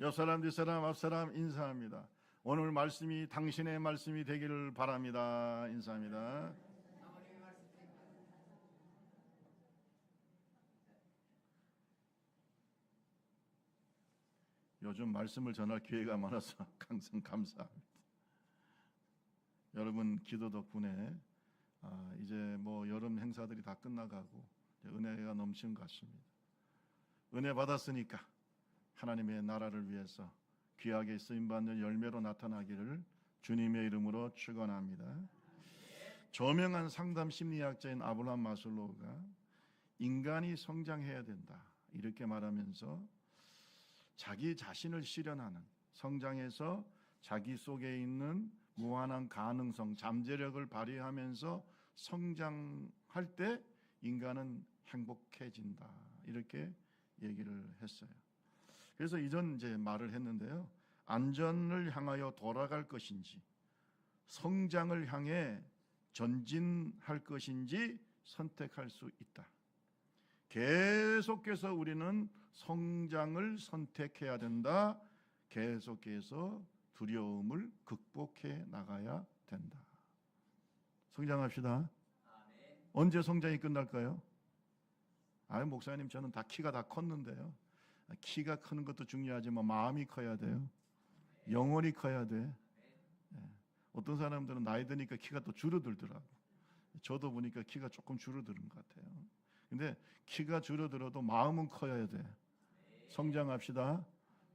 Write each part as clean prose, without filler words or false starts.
옆 사람, 뒷 사람, 앞 사람 인사합니다. 오늘 말씀이 당신의 말씀이 되기를 바랍니다. 인사합니다. 요즘 말씀을 전할 기회가 많아서 항상 감사합니다. 여러분 기도 덕분에 이제 뭐 여름 행사들이 다 끝나가고 은혜가 넘치는 것 같습니다. 은혜 받았으니까 하나님의 나라를 위해서 귀하게 쓰임받는 열매로 나타나기를 주님의 이름으로 축원합니다. 저명한 상담 심리학자인 아브라함 마슬로우가 인간이 성장해야 된다 이렇게 말하면서 자기 자신을 실현하는, 성장해서 자기 속에 있는 무한한 가능성, 잠재력을 발휘하면서 성장할 때 인간은 행복해진다 이렇게 얘기를 했어요. 그래서 이전 이제 말을 했는데요. 안전을 향하여 돌아갈 것인지 성장을 향해 전진할 것인지 선택할 수 있다. 계속해서 우리는 성장을 선택해야 된다. 계속해서 두려움을 극복해 나가야 된다. 성장합시다. 언제 성장이 끝날까요? 목사님 저는 다 키가 다 컸는데요. 키가 크는 것도 중요하지만 마음이 커야 돼요. 영혼이 커야 돼. 어떤 사람들은 나이 드니까 키가 또 줄어들더라고. 저도 보니까 키가 조금 줄어드는 것 같아요. 근데 키가 줄어들어도 마음은 커야 돼. 성장합시다.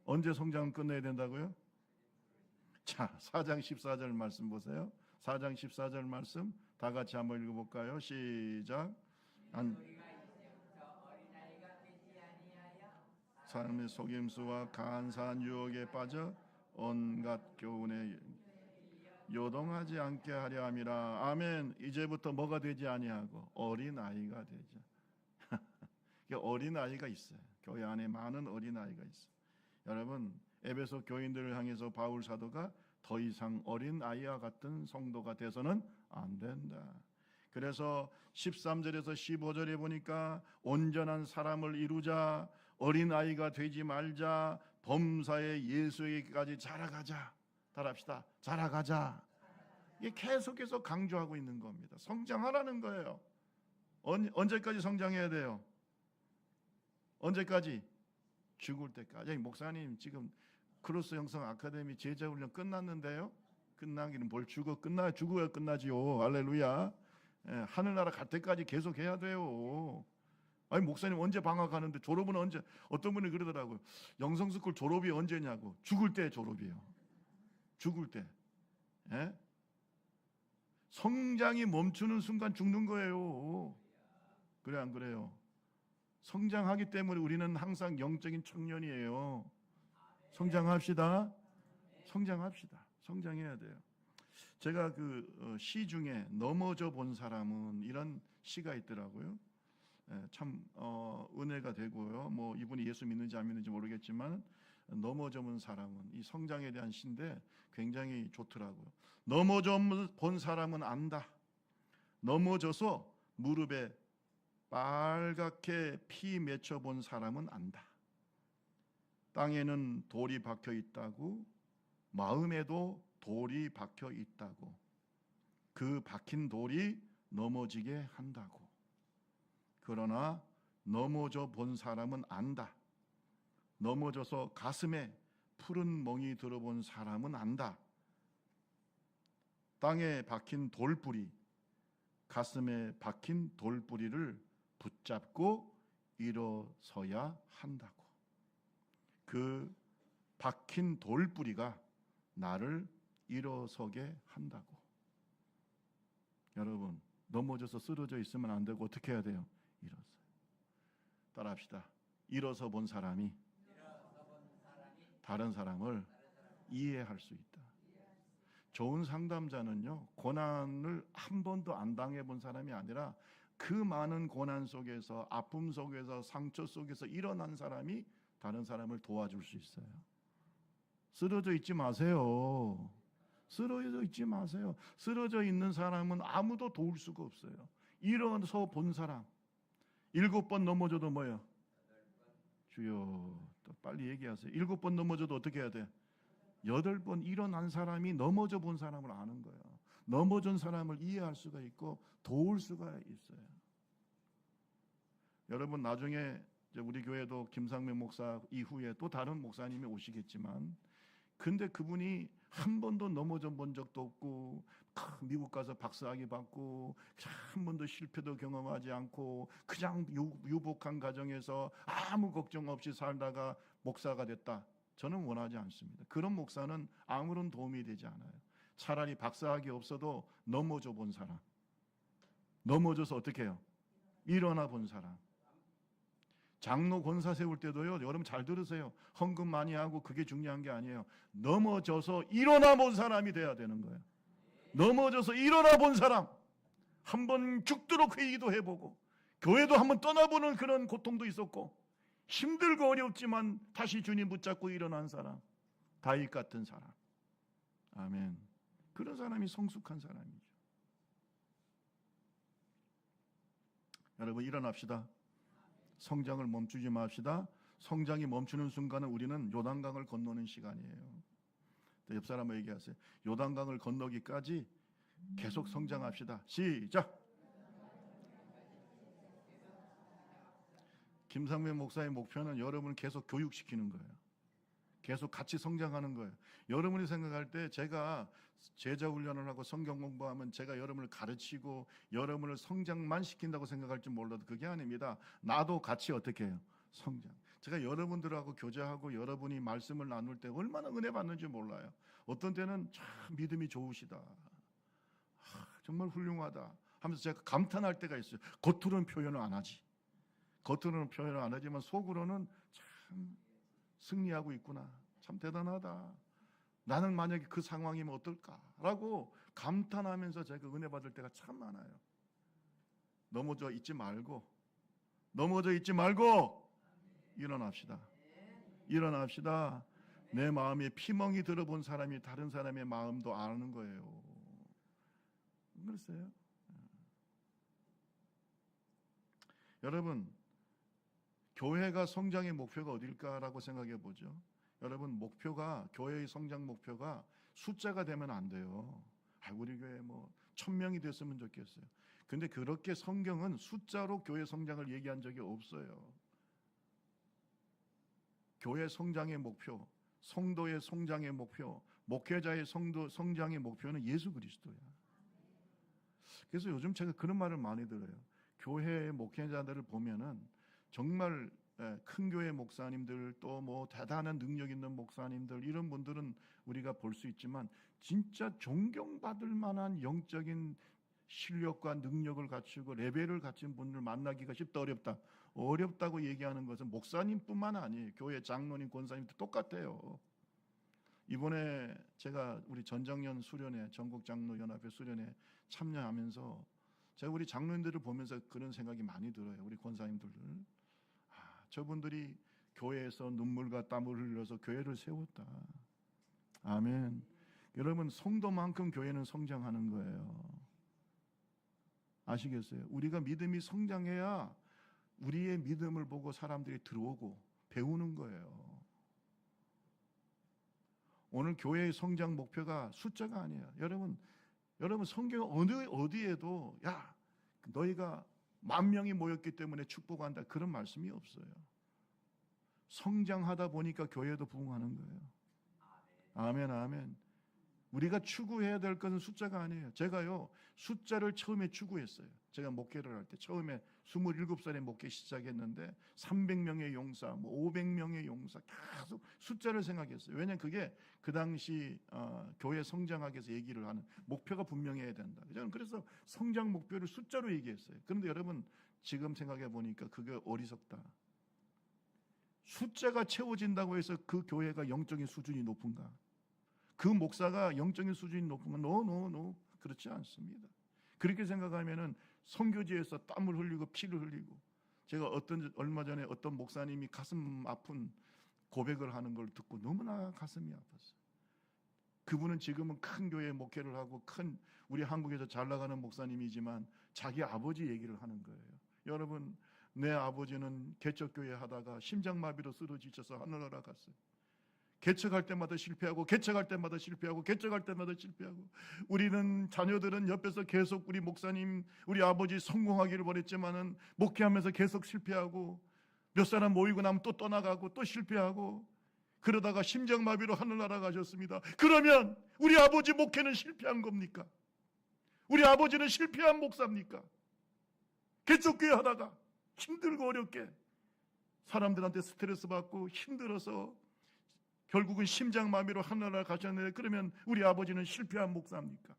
언제 성장은 끝내야 된다고요? 자, 4장 14절 말씀 보세요. 4장 14절 말씀 다 같이 한번 읽어볼까요? 시작. 삶의 속임수와 간사한 유혹에 빠져 온갖 교훈에 요동하지 않게 하려 함이라. 아멘. 이제부터 뭐가 되지 아니하고 어린아이가 되자. 어린아이가 있어요. 교회 안에 많은 어린아이가 있어요. 여러분 에베소 교인들을 향해서 바울 사도가 더 이상 어린아이와 같은 성도가 돼서는 안 된다. 그래서 13절에서 15절에 보니까 온전한 사람을 이루자, 어린아이가 되지 말자, 범사의 예수에게까지 자라가자. 따라합시다. 자라가자. 이게 계속해서 강조하고 있는 겁니다. 성장하라는 거예요. 언제까지 성장해야 돼요? 언제까지? 죽을 때까지. 목사님 지금 크로스 형성 아카데미 제자훈련 끝났는데요. 끝나기는 뭘 죽어야 끝나지요. 할렐루야. 하늘나라 갈 때까지 계속 해야 돼요. 목사님 언제 방학하는데 졸업은 언제? 어떤 분이 그러더라고요. 영성스쿨 졸업이 언제냐고. 죽을 때 졸업이에요. 죽을 때. 성장이 멈추는 순간 죽는 거예요. 그래 안 그래요? 성장하기 때문에 우리는 항상 영적인 청년이에요. 성장합시다. 성장합시다. 성장해야 돼요. 제가 그 시 중에 넘어져 본 사람은 이런 시가 있더라고요. 참 은혜가 되고요. 뭐 이분이 예수 믿는지 안 믿는지 모르겠지만 넘어져 본 사람은 이 성장에 대한 시인데 굉장히 좋더라고요. 넘어져 본 사람은 안다. 넘어져서 무릎에 빨갛게 피 맺혀 본 사람은 안다. 땅에는 돌이 박혀 있다고, 마음에도 돌이 박혀 있다고, 그 박힌 돌이 넘어지게 한다고. 그러나 넘어져 본 사람은 안다. 넘어져서 가슴에 푸른 멍이 들어본 사람은 안다. 땅에 박힌 돌뿌리, 가슴에 박힌 돌뿌리를 붙잡고 일어서야 한다고. 그 박힌 돌뿌리가 나를 일어서게 한다고. 여러분 넘어져서 쓰러져 있으면 안 되고 어떻게 해야 돼요? 일어서요. 따라합시다. 일어서 본 사람이 다른 사람을 이해할 수 있다. 좋은 상담자는요, 고난을 한 번도 안 당해본 사람이 아니라 그 많은 고난 속에서, 아픔 속에서, 상처 속에서 일어난 사람이 다른 사람을 도와줄 수 있어요. 쓰러져 있지 마세요. 쓰러져 있지 마세요. 쓰러져 있는 사람은 아무도 도울 수가 없어요. 일어서 본 사람 7번 넘어져도 뭐예요? 주여, 또 빨리 얘기하세요. 7번 넘어져도 어떻게 해야 돼? 8번 일어난 사람이 넘어져 본 사람을 아는 거예요. 넘어진 사람을 이해할 수가 있고 도울 수가 있어요. 여러분, 나중에 이제 우리 교회도 김상명 목사 이후에 또 다른 목사님이 오시겠지만, 근데 그분이 한 번도 넘어져 본 적도 없고 미국 가서 박사학위 받고 한 번도 실패도 경험하지 않고 그냥 유복한 가정에서 아무 걱정 없이 살다가 목사가 됐다. 저는 원하지 않습니다. 그런 목사는 아무런 도움이 되지 않아요. 차라리 박사학위 없어도 넘어져 본 사람, 넘어져서 어떻게 해요? 일어나 본 사람. 장로 권사 세울 때도요, 여러분 잘 들으세요. 헌금 많이 하고 그게 중요한 게 아니에요. 넘어져서 일어나 본 사람이 돼야 되는 거예요. 넘어져서 일어나 본 사람, 한번 죽도록 회의도 해보고 교회도 한번 떠나보는 그런 고통도 있었고 힘들고 어렵지만 다시 주님 붙잡고 일어난 사람, 다윗 같은 사람. 아멘. 그런 사람이 성숙한 사람이죠. 여러분, 일어납시다. 성장을 멈추지 맙시다. 성장이 멈추는 순간은 우리는 요단강을 건너는 시간이에요. 옆 사람 얘기하세요. 요단강을 건너기까지 계속 성장합시다. 시작. 김상면 목사의 목표는 여러분을 계속 교육시키는 거예요. 계속 같이 성장하는 거예요. 여러분이 생각할 때 제가 제자 훈련을 하고 성경 공부하면 제가 여러분을 가르치고 여러분을 성장만 시킨다고 생각할지 몰라도 그게 아닙니다. 나도 같이 어떻게 해요? 성장. 제가 여러분들하고 교제하고 여러분이 말씀을 나눌 때 얼마나 은혜 받는지 몰라요. 어떤 때는 참 믿음이 좋으시다, 정말 훌륭하다 하면서 제가 감탄할 때가 있어요. 겉으로는 표현을 안 하지. 겉으로는 표현을 안 하지만 속으로는 참 승리하고 있구나, 참 대단하다, 나는 만약에 그 상황이면 어떨까라고 감탄하면서 제가 은혜 받을 때가 참 많아요. 넘어져 있지 말고 일어납시다. 일어납시다. 내 마음에 피멍이 들어본 사람이 다른 사람의 마음도 아는 거예요. 글쎄요. 여러분, 교회가 성장의 목표가 어딜까라고 생각해 보죠. 여러분, 목표가, 교회의 성장 목표가 숫자가 되면 안 돼요. 우리 교회 1000명이 됐으면 좋겠어요. 근데 그렇게 성경은 숫자로 교회 성장을 얘기한 적이 없어요. 교회 성장의 목표, 성도의 성장의 목표, 목회자의 성장의 목표는 예수 그리스도야. 그래서 요즘 제가 그런 말을 많이 들어요. 교회의 목회자들을 보면은 정말 큰 교회 목사님들, 또 대단한 능력 있는 목사님들, 이런 분들은 우리가 볼 수 있지만 진짜 존경받을 만한 영적인 실력과 능력을 갖추고 레벨을 갖춘 분들 만나기가 쉽다, 어렵다? 어렵다고 얘기하는 것은 목사님뿐만 아니에요. 교회 장로님, 권사님도 똑같아요. 이번에 제가 우리 전작년 수련회, 전국장로연합회 수련회 참여하면서 제가 우리 장로님들을 보면서 그런 생각이 많이 들어요. 우리 권사님들을. 저분들이 교회에서 눈물과 땀을 흘려서 교회를 세웠다. 아멘. 여러분, 성도만큼 교회는 성장하는 거예요. 아시겠어요? 우리가 믿음이 성장해야 우리의 믿음을 보고 사람들이 들어오고 배우는 거예요. 오늘 교회의 성장 목표가 숫자가 아니에요. 여러분 성경 어디에도 너희가 10,000명이 모였기 때문에 축복한다, 그런 말씀이 없어요. 성장하다 보니까 교회도 부흥하는 거예요. 아멘, 아멘. 우리가 추구해야 될 것은 숫자가 아니에요. 제가요, 숫자를 처음에 추구했어요. 제가 목회를 할 때 처음에 27살에 목회 시작했는데 300명의 용사, 500명의 용사, 계속 숫자를 생각했어요. 왜냐하면 그게 그 당시 교회 성장하기 위해서 얘기를 하는 목표가 분명해야 된다. 저는 그래서 성장 목표를 숫자로 얘기했어요. 그런데 여러분, 지금 생각해 보니까 그게 어리석다. 숫자가 채워진다고 해서 그 교회가 영적인 수준이 높은가? 그 목사가 영적인 수준이 높은가? 노. 그렇지 않습니다. 그렇게 생각하면은 선교지에서 땀을 흘리고 피를 흘리고, 제가 얼마 전에 어떤 목사님이 가슴 아픈 고백을 하는 걸 듣고 너무나 가슴이 아팠어요. 그분은 지금은 큰 교회 목회를 하고 큰 우리 한국에서 잘 나가는 목사님이지만 자기 아버지 얘기를 하는 거예요. 여러분, 내 아버지는 개척교회 하다가 심장마비로 쓰러지셔서 하늘나라 갔어요. 개척할 때마다 실패하고 개척할 때마다 실패하고 개척할 때마다 실패하고, 우리는 자녀들은 옆에서 계속 우리 목사님, 우리 아버지 성공하기를 원했지만은 목회하면서 계속 실패하고, 몇 사람 모이고 나면 또 떠나가고 또 실패하고, 그러다가 심장마비로 하늘나라 가셨습니다. 그러면 우리 아버지 목회는 실패한 겁니까? 우리 아버지는 실패한 목사입니까? 개척교회 하다가 힘들고 어렵게 사람들한테 스트레스 받고 힘들어서 결국은 심장마비로 하늘나라 가셨는데, 그러면 우리 아버지는 실패한 목사입니까?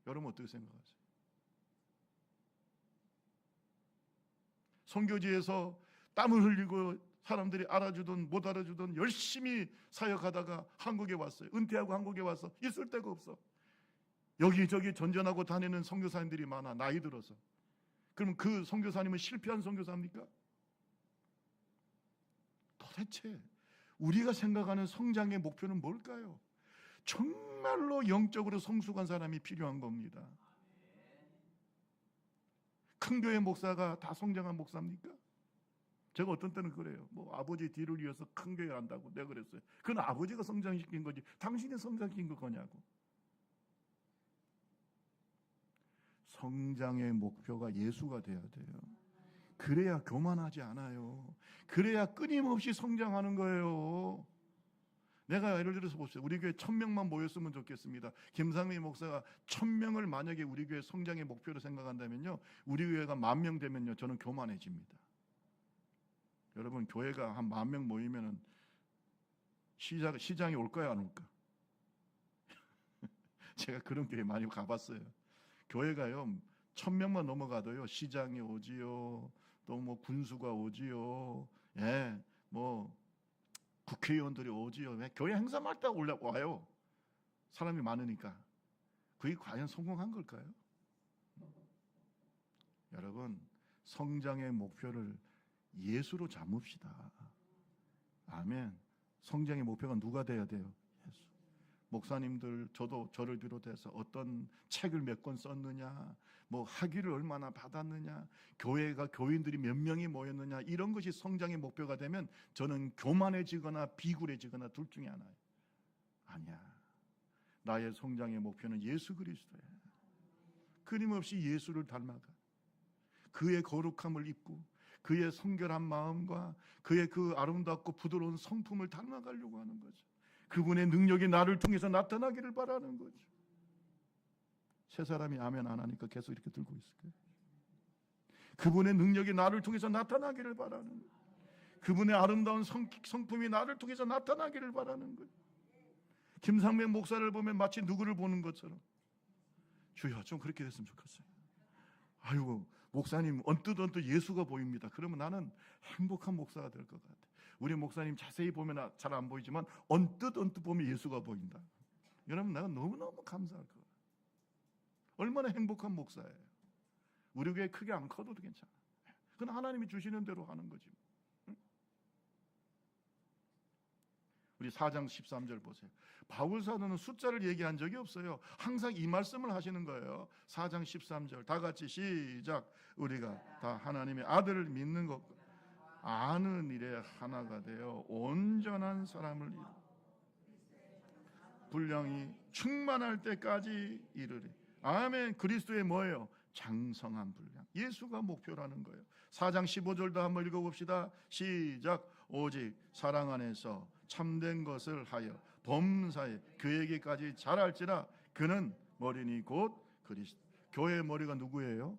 여러분 어떻게 생각하세요? 선교지에서 땀을 흘리고 사람들이 알아주든 못 알아주든 열심히 사역하다가 한국에 왔어요. 은퇴하고 한국에 와서 있을 데가 없어. 여기저기 전전하고 다니는 선교사님들이 많아, 나이 들어서. 그럼 그 선교사님은 실패한 선교사입니까? 도대체 우리가 생각하는 성장의 목표는 뭘까요? 정말로 영적으로 성숙한 사람이 필요한 겁니다. 큰 교회 목사가 다 성장한 목사입니까? 제가 어떤 때는 그래요. 뭐 아버지 뒤를 이어서 큰 교회 한다고 내가 그랬어요. 그건 아버지가 성장시킨 거지 당신이 성장시킨 거 거냐고. 성장의 목표가 예수가 돼야 돼요. 그래야 교만하지 않아요. 그래야 끊임없이 성장하는 거예요. 내가 예를 들어서 보세요. 우리 교회 1000명만 모였으면 좋겠습니다. 김상미 목사가 1000명을 만약에 우리 교회 성장의 목표로 생각한다면요, 우리 교회가 10,000명 되면요, 저는 교만해집니다. 여러분, 교회가 한 10,000명 모이면은 시장이 올까요, 안 올까? 제가 그런 교회 많이 가봤어요. 교회가요 1000명만 넘어가도요 시장이 오지요, 또 뭐 군수가 오지요, 예, 뭐 국회의원들이 오지요. 교회 행사만 딱 올라와요. 사람이 많으니까. 그게 과연 성공한 걸까요? 여러분, 성장의 목표를 예수로 잡읍시다. 아멘. 성장의 목표가 누가 돼야 돼요? 예수. 목사님들, 저를 비롯해서 어떤 책을 몇 권 썼느냐, 뭐 학위를 얼마나 받았느냐, 교회가 교인들이 몇 명이 모였느냐, 이런 것이 성장의 목표가 되면 저는 교만해지거나 비굴해지거나 둘 중에 하나예요. 아니야. 나의 성장의 목표는 예수 그리스도야. 끊임없이 예수를 닮아가 그의 거룩함을 입고 그의 성결한 마음과 그의 그 아름답고 부드러운 성품을 닮아가려고 하는 거죠. 그분의 능력이 나를 통해서 나타나기를 바라는 거죠. 세 사람이 아멘 안 하니까 계속 이렇게 들고 있을 거예요. 그분의 능력이 나를 통해서 나타나기를 바라는 거예요. 그분의 아름다운 성품이 나를 통해서 나타나기를 바라는 거예요. 김상명 목사를 보면 마치 누구를 보는 것처럼, 주여 좀 그렇게 됐으면 좋겠어요. 아이고 목사님 언뜻 예수가 보입니다. 그러면 나는 행복한 목사가 될 것 같아. 우리 목사님 자세히 보면 잘 안 보이지만 언뜻 보면 예수가 보인다. 여러분, 내가 너무너무 감사할 것 같아요. 얼마나 행복한 목사예요. 우리 교회 크게 안 커도 괜찮아. 그건 하나님이 주시는 대로 하는 거지. 응? 우리 4장 13절 보세요. 바울 사도는 숫자를 얘기한 적이 없어요. 항상 이 말씀을 하시는 거예요. 4장 13절 다 같이 시작. 우리가 다 하나님의 아들을 믿는 것 아는 일에 하나가 되어 온전한 사람을 분량이 충만할 때까지 이르리. 아멘. 그리스도의 뭐예요? 장성한 분량. 예수가 목표라는 거예요. 4장 15절도 한번 읽어봅시다. 시작. 오직 사랑 안에서 참된 것을 하여 범사에 그에게까지 자랄지라. 그는 머리니 곧 그리스도. 교회의 머리가 누구예요?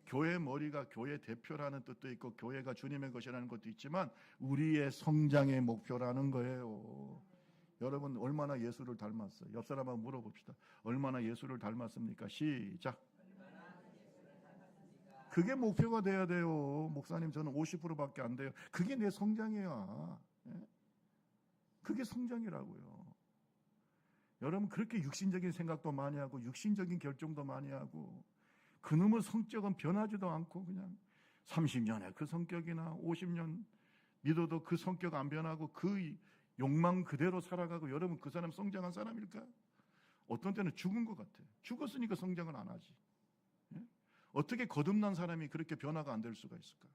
교회 머리가 교회 대표라는 뜻도 있고 교회가 주님의 것이라는 것도 있지만 우리의 성장의 목표라는 거예요. 여러분 얼마나 예수를 닮았어요? 옆 사람 한번 물어봅시다. 얼마나 예수를 닮았습니까? 시작. 그게 목표가 돼야 돼요. 목사님 저는 50%밖에 안 돼요. 그게 내 성장이야. 그게 성장이라고요. 여러분 그렇게 육신적인 생각도 많이 하고 육신적인 결정도 많이 하고 그놈의 성격은 변하지도 않고 그냥 30년에 그 성격이나 50년 믿어도 그 성격 안 변하고 그 욕망 그대로 살아가고, 여러분 그 사람 성장한 사람일까? 어떤 때는 죽은 것 같아요. 죽었으니까 성장을 안 하지. 어떻게 거듭난 사람이 그렇게 변화가 안 될 수가 있을까?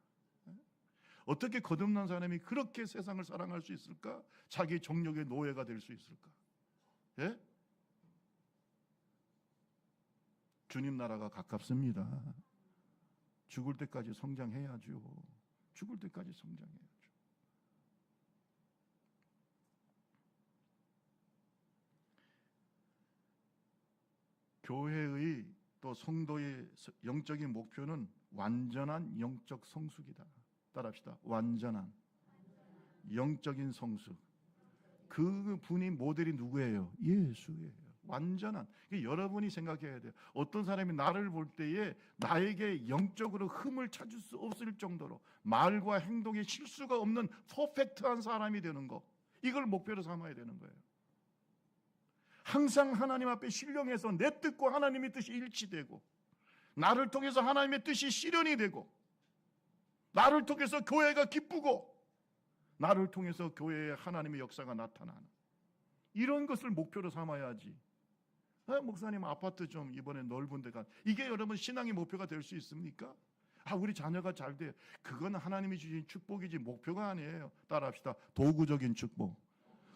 어떻게 거듭난 사람이 그렇게 세상을 사랑할 수 있을까? 자기 정욕의 노예가 될 수 있을까? 예? 주님 나라가 가깝습니다. 죽을 때까지 성장해야죠. 죽을 때까지 성장해야죠. 교회의 또 성도의 영적인 목표는 완전한 영적 성숙이다. 따라합시다. 완전한 영적인 성숙. 그 분이 모델이 누구예요? 예수예요. 완전한. 여러분이 생각해야 돼요. 어떤 사람이 나를 볼 때에 나에게 영적으로 흠을 찾을 수 없을 정도로 말과 행동에 실수가 없는 퍼펙트한 사람이 되는 거, 이걸 목표로 삼아야 되는 거예요. 항상 하나님 앞에 신령해서 내 뜻과 하나님의 뜻이 일치되고, 나를 통해서 하나님의 뜻이 실현이 되고, 나를 통해서 교회가 기쁘고, 나를 통해서 교회에 하나님의 역사가 나타나는, 이런 것을 목표로 삼아야지. 목사님 아파트 좀 이번에 넓은 데가, 이게 여러분 신앙의 목표가 될 수 있습니까? 우리 자녀가 잘 돼. 그건 하나님이 주신 축복이지 목표가 아니에요. 따라합시다. 도구적인 축복.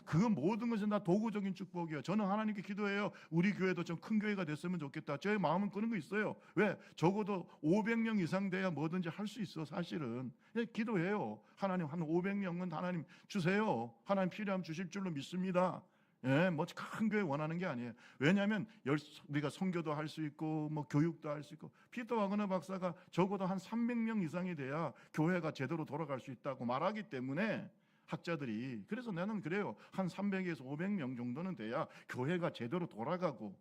그건 모든 것은 다 도구적인 축복이에요. 저는 하나님께 기도해요. 우리 교회도 좀 큰 교회가 됐으면 좋겠다. 제 마음은 그런 거 있어요. 왜? 적어도 500명 이상 돼야 뭐든지 할 수 있어. 사실은 기도해요. 하나님 한 500명은 하나님 주세요. 하나님 필요하면 주실 줄로 믿습니다. 뭐 큰 교회 원하는 게 아니에요. 왜냐하면 우리가 선교도 할 수 있고 뭐 교육도 할 수 있고, 피터 와그너 박사가 적어도 한 300명 이상이 돼야 교회가 제대로 돌아갈 수 있다고 말하기 때문에, 학자들이. 그래서 나는 그래요. 한 300에서 500명 정도는 돼야 교회가 제대로 돌아가고.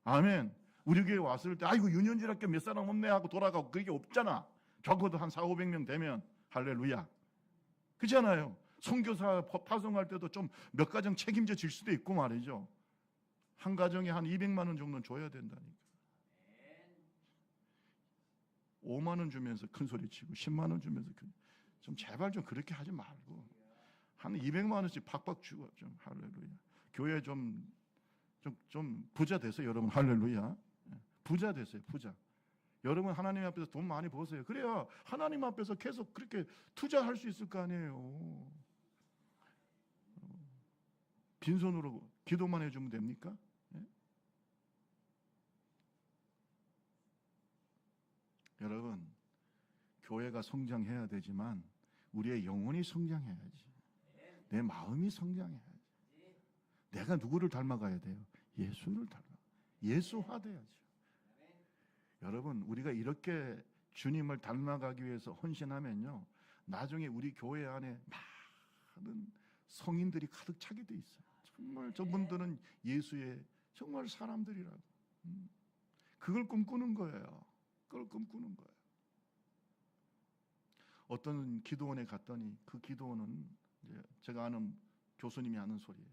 아멘. 우리 교회 왔을 때 아이고 유년지학교 몇 사람 없네 하고 돌아가고, 그게 없잖아. 적어도 한 4, 500명 되면 할렐루야. 그렇잖아요. 선교사 파송할 때도 좀 몇 가정 책임져 질 수도 있고 말이죠. 한 가정에 한 200만 원 정도는 줘야 된다니까. 5만 원 주면서 큰 소리 치고 10만 원 주면서 좀 제발 좀 그렇게 하지 말고 한 200만 원씩 팍팍 주고 좀 할렐루야. 교회 좀 부자 되세요, 여러분. 할렐루야. 부자 되세요, 부자. 여러분 하나님 앞에서 돈 많이 버세요. 그래야 하나님 앞에서 계속 그렇게 투자할 수 있을 거 아니에요. 빈손으로 기도만 해주면 됩니까? 여러분, 교회가 성장해야 되지만 우리의 영혼이 성장해야지. 내 마음이 성장해야지. 내가 누구를 닮아가야 돼요? 예수를 닮아. 예수화돼야죠. 여러분, 우리가 이렇게 주님을 닮아가기 위해서 헌신하면요, 나중에 우리 교회 안에 많은 성인들이 가득 차게 돼 있어요. 정말 저분들은 예수의 정말 사람들이라고. 그걸 꿈꾸는 거예요. 그걸 꿈꾸는 거예요. 어떤 기도원에 갔더니 그 기도원은 이제 제가 아는 교수님이 하는 소리예요.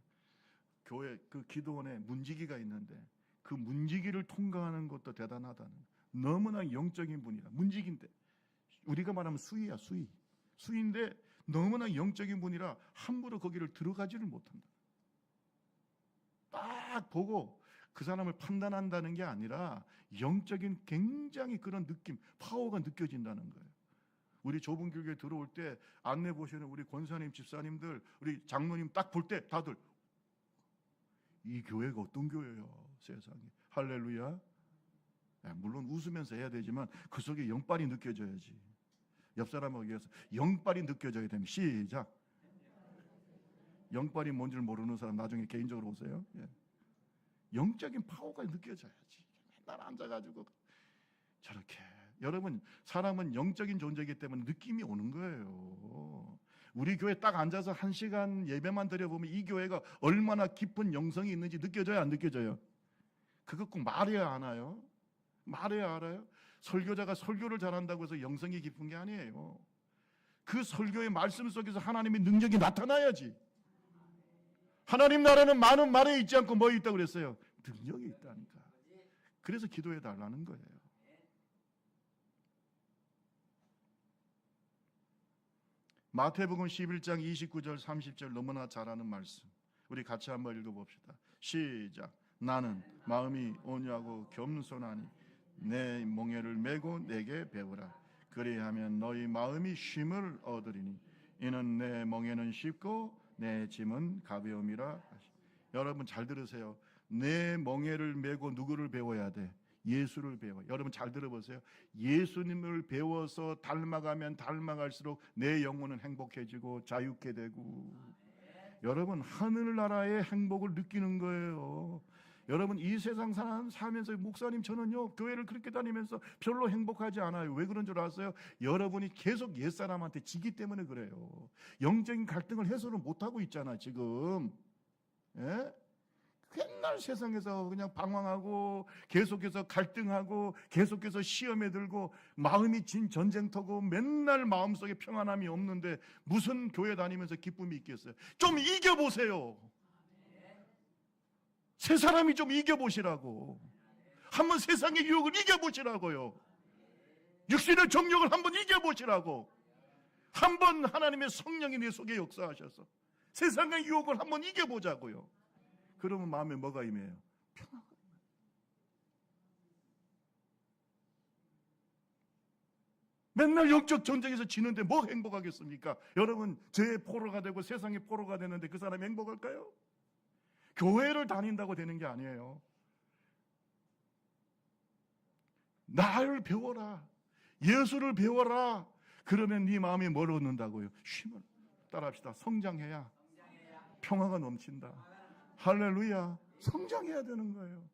교회 그 기도원에 문지기가 있는데 그 문지기를 통과하는 것도 대단하다는, 너무나 영적인 분이라. 문지기인데 우리가 말하면 수의야, 수의인데 너무나 영적인 분이라 함부로 거기를 들어가지를 못한다. 딱 보고 그 사람을 판단한다는 게 아니라 영적인 굉장히 그런 느낌, 파워가 느껴진다는 거예요. 우리 좁은 교회에 들어올 때 안내 보시는 우리 권사님, 집사님들, 우리 장로님 딱 볼 때 다들 이 교회가 어떤 교회야, 세상에. 할렐루야. 물론 웃으면서 해야 되지만 그 속에 영빨이 느껴져야지. 옆 사람하고 얘기해서 영빨이 느껴져야 됩니다. 시작. 영빨이 뭔지를 모르는 사람 나중에 개인적으로 오세요. 영적인 파워가 느껴져야지. 맨날 앉아가지고 저렇게. 여러분, 사람은 영적인 존재이기 때문에 느낌이 오는 거예요. 우리 교회 딱 앉아서 1시간 예배만 드려보면 이 교회가 얼마나 깊은 영성이 있는지 느껴져요, 안 느껴져요? 그거 꼭 말해야 하나요? 말해야 알아요? 설교자가 설교를 잘한다고 해서 영성이 깊은 게 아니에요. 그 설교의 말씀 속에서 하나님의 능력이 나타나야지. 하나님 나라는 많은 말에 있지 않고 뭐에 있다고 그랬어요? 능력이 있다니까. 그래서 기도해 달라는 거예요. 마태복음 11장 29절 30절 너무나 잘 아는 말씀. 우리 같이 한번 읽어봅시다. 시작. 나는 마음이 온유하고 겸손하니 내 멍에를 메고 내게 배우라. 그리하면 너희 마음이 쉼을 얻으리니 이는 내 멍에는 쉽고 내 짐은 가벼움이라. 여러분 잘 들으세요. 내 멍에를 메고 누구를 배워야 돼? 예수를 배워. 여러분 잘 들어보세요. 예수님을 배워서 닮아가면 닮아갈수록 내 영혼은 행복해지고 자유케 되고, 여러분 하늘나라의 행복을 느끼는 거예요. 여러분 이 세상 살면서 목사님 저는요 교회를 그렇게 다니면서 별로 행복하지 않아요. 왜 그런 줄 아세요? 여러분이 계속 옛사람한테 지기 때문에 그래요. 영적인 갈등을 해소를 못하고 있잖아 지금. 예? 맨날 세상에서 그냥 방황하고 계속해서 갈등하고 계속해서 시험에 들고 마음이 진 전쟁터고 맨날 마음속에 평안함이 없는데 무슨 교회 다니면서 기쁨이 있겠어요? 좀 이겨보세요. 세 사람이 좀 이겨보시라고. 한번 세상의 유혹을 이겨보시라고요. 육신의 정욕을 한번 이겨보시라고. 한번 하나님의 성령이 내 속에 역사하셔서 세상의 유혹을 한번 이겨보자고요. 그러면 마음에 뭐가 임해요? 평화가. 맨날 영적 전쟁에서 지는데 뭐 행복하겠습니까? 여러분 죄의 포로가 되고 세상의 포로가 되는데 그 사람이 행복할까요? 교회를 다닌다고 되는 게 아니에요. 나를 배워라. 예수를 배워라. 그러면 네 마음이 뭘 얻는다고요? 쉼을. 따라합시다. 성장해야 평화가 넘친다. 할렐루야. 성장해야 되는 거예요.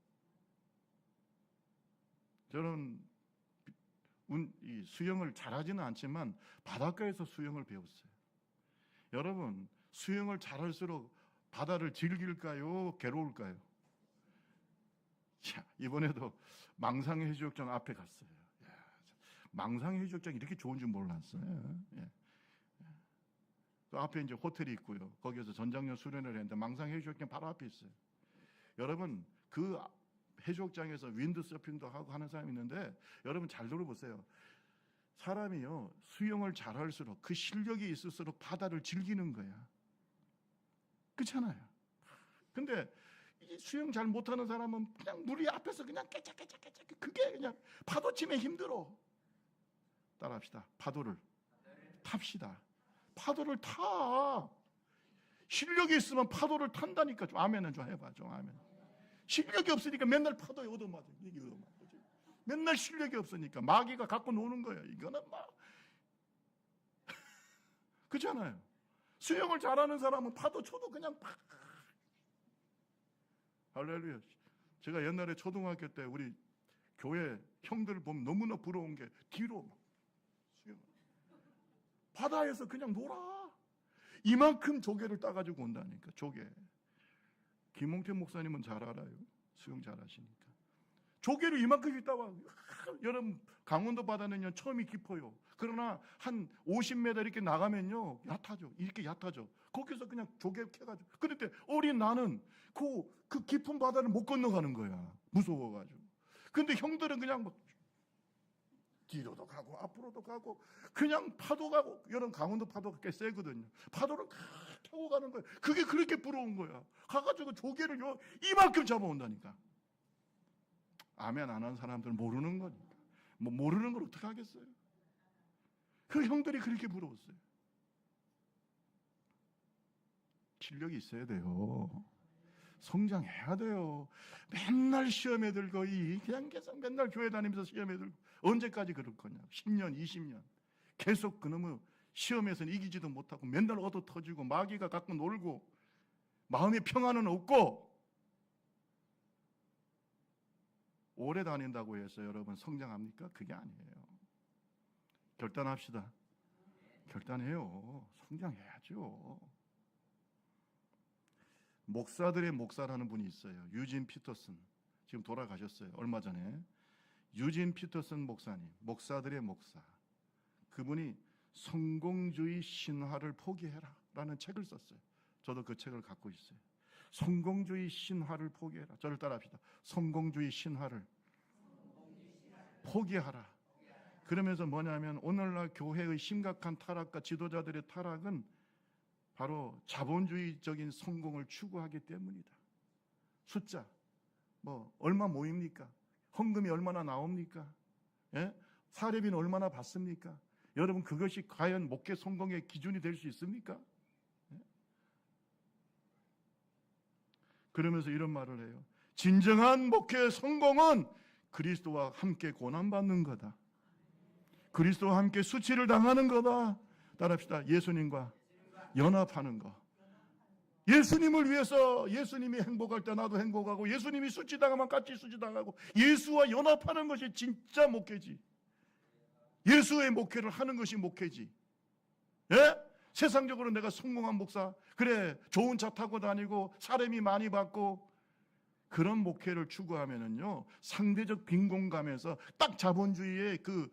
저는 이 수영을 잘하지는 않지만 바닷가에서 수영을 배웠어요. 여러분 수영을 잘할수록 바다를 즐길까요? 괴로울까요? 자, 이번에도 망상해수욕장 앞에 갔어요. 망상해수욕장이 이렇게 좋은 줄 몰랐어요. 예. 그 앞에 이제 호텔이 있고요. 거기에서 전장년 수련을 했는데 망상해수욕장 바로 앞에 있어요. 여러분 그 해수욕장에서 윈드서핑도 하고 하는 사람이 있는데 여러분 잘 들어보세요. 사람이요 수영을 잘할수록 그 실력이 있을수록 바다를 즐기는 거야. 그렇잖아요. 근데 수영 잘 못하는 사람은 그냥 물이 앞에서 그냥 깨짝깨짝 그게 그냥 파도 치면 힘들어. 따라합시다. 파도를 탑시다. 파도를 타. 실력이 있으면 파도를 탄다니까. 좀 아멘은 좀 해봐. 좀 아멘. 실력이 없으니까 맨날 파도에 얻어맞아. 이게 얻어맞지. 맨날 실력이 없으니까 마귀가 갖고 노는 거야. 이거는 막 그렇잖아요. 수영을 잘하는 사람은 파도 쳐도 그냥 팍. 할렐루야. 제가 옛날에 초등학교 때 우리 교회 형들 보면 너무나 부러운 게 뒤로 막 수영. 바다에서 그냥 놀아. 이만큼 조개를 따가지고 온다니까. 조개. 김홍태 목사님은 잘 알아요. 수영 잘하시니까. 조개를 이만큼씩 따와. 여러분 강원도 바다는요 처음이 깊어요. 그러나 한 50m 이렇게 나가면요 얕아져. 이렇게 얕아져. 거기서 그냥 조개 캐가지고. 그런데 어린 나는 그 깊은 바다를 못 건너가는 거야. 무서워가지고. 근데 형들은 그냥 막 뒤로도 가고 앞으로도 가고 그냥 파도 가고. 여러분 강원도 파도가 꽤 세거든요. 파도를 타고 가는 거야. 그게 그렇게 부러운 거야. 가가지고 조개를 이만큼 잡아온다니까. 아멘 안 하는 사람들은 모르는 거니까. 뭐 모르는 걸 어떻게 하겠어요? 그 형들이 그렇게 부러웠어요. 실력이 있어야 돼요. 성장해야 돼요. 맨날 시험에 들고 그냥 계속 맨날 교회 다니면서 시험에 들고 언제까지 그럴 거냐? 10년, 20년 계속 그놈의 시험에서는 이기지도 못하고 맨날 얻어 터지고 마귀가 갖고 놀고 마음의 평안은 없고. 오래 다닌다고 해서 여러분 성장합니까? 그게 아니에요. 결단합시다. 결단해요. 성장해야죠. 목사들의 목사라는 분이 있어요. 유진 피터슨. 지금 돌아가셨어요. 얼마 전에. 유진 피터슨 목사님. 목사들의 목사. 그분이 성공주의 신화를 포기해라 라는 책을 썼어요. 저도 그 책을 갖고 있어요. 성공주의 신화를 포기해라. 저를 따라합시다. 성공주의 신화를 포기하라. 그러면서 뭐냐면 오늘날 교회의 심각한 타락과 지도자들의 타락은 바로 자본주의적인 성공을 추구하기 때문이다. 숫자 얼마 모입니까? 헌금이 얼마나 나옵니까? 예? 사례비는 얼마나 받습니까? 여러분, 그것이 과연 목회 성공의 기준이 될 수 있습니까? 예? 그러면서 이런 말을 해요. 진정한 목회 성공은 그리스도와 함께 고난받는 거다. 그리스도와 함께 수치를 당하는 거다. 따라합시다. 예수님과 연합하는 거. 예수님을 위해서 예수님이 행복할 때 나도 행복하고, 예수님이 수치당하면 같이 수치당하고, 예수와 연합하는 것이 진짜 목회지. 예수의 목회를 하는 것이 목회지. 예? 세상적으로 내가 성공한 목사, 그래 좋은 차 타고 다니고 사람이 많이 받고, 그런 목회를 추구하면은요, 상대적 빈곤감에서 딱 자본주의의 그